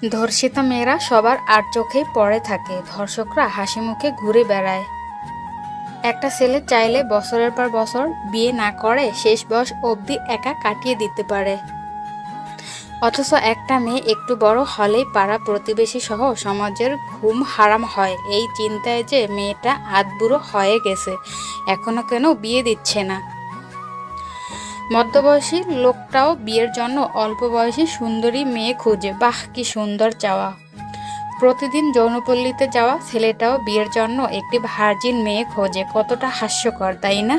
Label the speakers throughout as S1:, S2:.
S1: ধর্ষিতা মেয়েরা সবার আর চোখেই পড়ে থাকে, ধর্ষকরা হাসি মুখে ঘুরে বেড়ায়। একটা ছেলে চাইলে বছরের পর বছর বিয়ে না করে শেষ বয়স অবধি একা কাটিয়ে দিতে পারে। অথচ একটা মেয়ে একটু বড় হলেই পাড়া প্রতিবেশী সহ সমাজের ঘুম হারাম হয় এই চিন্তায় যে মেয়েটা আধবুড়ো হয়ে গেছে, এখনো কেন বিয়ে দিচ্ছে না। মধ্যবয়সী লোকটাও বিয়ের জন্য অল্প বয়সী সুন্দরী মেয়ে খুঁজে, বাহ কি সুন্দর চাওয়া। প্রতিদিন যৌনপল্লীতে যাওয়া ছেলেটাও বিয়ের জন্য একটি ভার্জিন মেয়ে খোঁজে, কতটা হাস্যকর তাই না।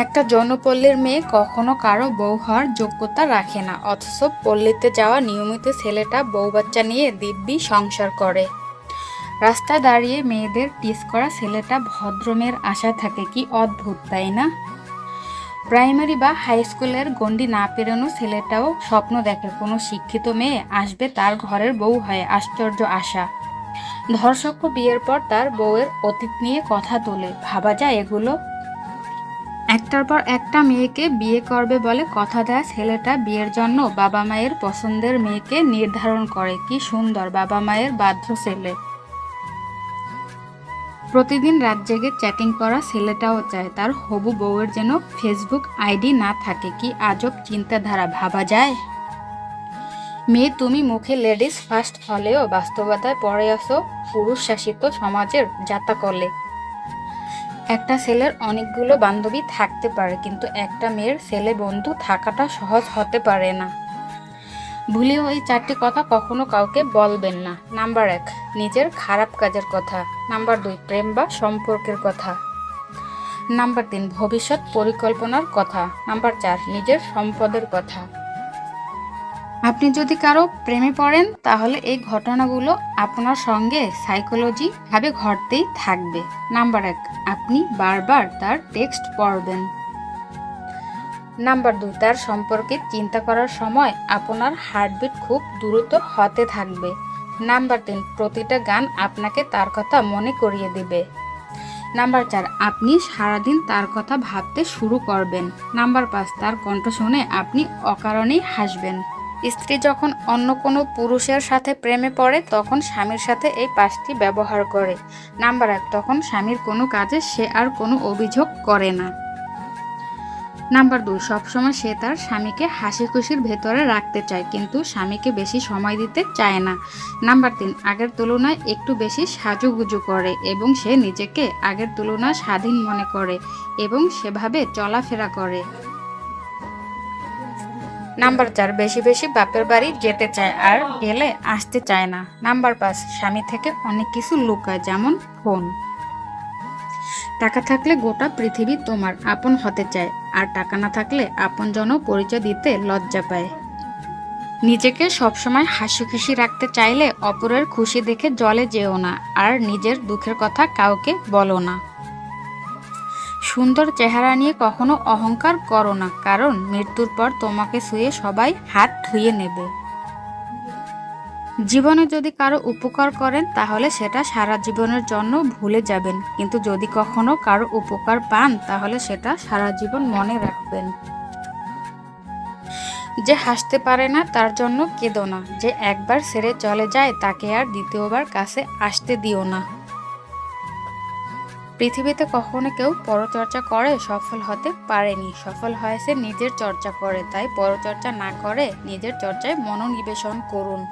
S1: একটা যৌনপল্লীর মেয়ে কখনো কারো বউ হওয়ার যোগ্যতা রাখে না, অথচ পল্লীতে যাওয়া নিয়মিত ছেলেটা বউ বাচ্চা নিয়ে দিব্যি সংসার করে। রাস্তায় দাঁড়িয়ে মেয়েদের টিস করা ছেলেটা ভদ্র মেয়ের আশা থাকে, কি অদ্ভুত তাই না। প্রাইমারি বা হাই স্কুলের গণ্ডি না পেরোনো ছেলেটাও স্বপ্ন দেখে কোনো শিক্ষিত মেয়ে আসবে তার ঘরের বউ হয়ে, আশ্চর্য আশা। ধর্ষক বিয়ের পর তার বউয়ের অতীত নিয়ে কথা তোলে, ভাবা যায় এগুলো। একটার পর একটা মেয়েকে বিয়ে করবে বলে কথা দেয় ছেলেটা বিয়ের জন্য বাবা মায়ের পছন্দের মেয়েকে নির্ধারণ করে, কি সুন্দর বাবা মায়ের বাধ্য ছেলে। প্রতিদিন রাত জেগে চ্যাটিং করা ছেলেটাও চায় তার হবু বউয়ের যেন ফেসবুক আইডি না থাকে, কি আজব চিন্তাধারা, ভাবা যায়। মেয়ে তুমি মুখে লেডিস ফার্স্ট হলেও বাস্তবতায় পড়ে আসো পুরুষ শাসিত সমাজের জাতাকলে। একটা ছেলের অনেকগুলো বান্ধবী থাকতে পারে, কিন্তু একটা মেয়ের ছেলে বন্ধু থাকাটা সহজ হতে পারে না। ভুলেও এই 4টি কথা কখনো কাউকে বলবেন না। নাম্বার 1, নিজের খারাপ কাজের কথা। নাম্বার 2, প্রেম বা সম্পর্কের কথা। নাম্বার 3, ভবিষ্যৎ পরিকল্পনার কথা। নাম্বার 4, নিজের সম্পদের কথা। আপনি যদি কারো প্রেমে পড়েন তাহলে এই ঘটনাগুলো আপনার সঙ্গে সাইকোলজি ভাবে ঘটতেই থাকবে। নাম্বার 1, আপনি বারবার তার টেক্সট পড়বেন। নাম্বার 2, তার সম্পর্কে চিন্তা করার সময় আপনার হার্টবিট খুব দ্রুত হতে থাকবে। নাম্বার 3, প্রতিটা গান আপনাকে তার কথা মনে করিয়ে দেবে। নাম্বার 4, আপনি সারাদিন তার কথা ভাবতে শুরু করবেন। নাম্বার 5, তার কণ্ঠ শুনে আপনি অকারণেই হাসবেন। স্ত্রী যখন অন্য কোনো পুরুষের সাথে প্রেমে পড়ে তখন স্বামীর সাথে এই 5টি ব্যবহার করে। নাম্বার 1, তখন স্বামীর কোনো কাজে সে আর কোনো অভিযোগ করে না। নাম্বার 2, সবসময় সে তার স্বামীকে হাসি খুশির ভেতরে রাখতে চায়, কিন্তু স্বামীকে বেশি সময় দিতে চায় না। নাম্বার 3, আগের তুলনায় একটু বেশি সাজুগুজু করে এবং সে নিজেকে আগের তুলনায় স্বাধীন মনে করে এবং সেভাবে চলাফেরা করে। নাম্বার 4, বেশি বেশি বাপের বাড়ি যেতে চায় আর গেলে আসতে চায় না। নাম্বার 5, স্বামী থেকে অনেক কিছু লুকায়, যেমন ফোন। টাকা থাকলে গোটা পৃথিবী তোমার আপন হতে চায়, আর টাকা না থাকলে আপনজন পরিচয় দিতে লজ্জা পায়। নিজেকে সবসময় হাসি খুশি রাখতে চাইলে অপরের খুশি দেখে জলে যেও না, আর নিজের দুঃখের কথা কাউকে বলো না। সুন্দর চেহারা নিয়ে কখনো অহংকার করো না, কারণ মৃত্যুর পর তোমাকে ছুঁয়ে সবাই হাত ধুয়ে নেবে। জীবনে যদি কারো উপকার করেন তাহলে সেটা সারা জীবনের জন্য ভুলে যাবেন, কিন্তু যদি কখনো কারো উপকার পান তাহলে সেটা সারা জীবন মনে রাখবেন। যে হাসতে পারে না তার জন্য কেঁদো না, যে একবার ছেড়ে চলে যায় তাকে আর দ্বিতীয়বার কাছে আসতে দিও না। পৃথিবীতে কখনো কেউ পরচর্চা করে সফল হতে পারেনি, সফল হয়েছে নিজের চর্চা করে। তাই পরচর্চা না করে নিজের চর্চায় মনোনিবেশন করুন।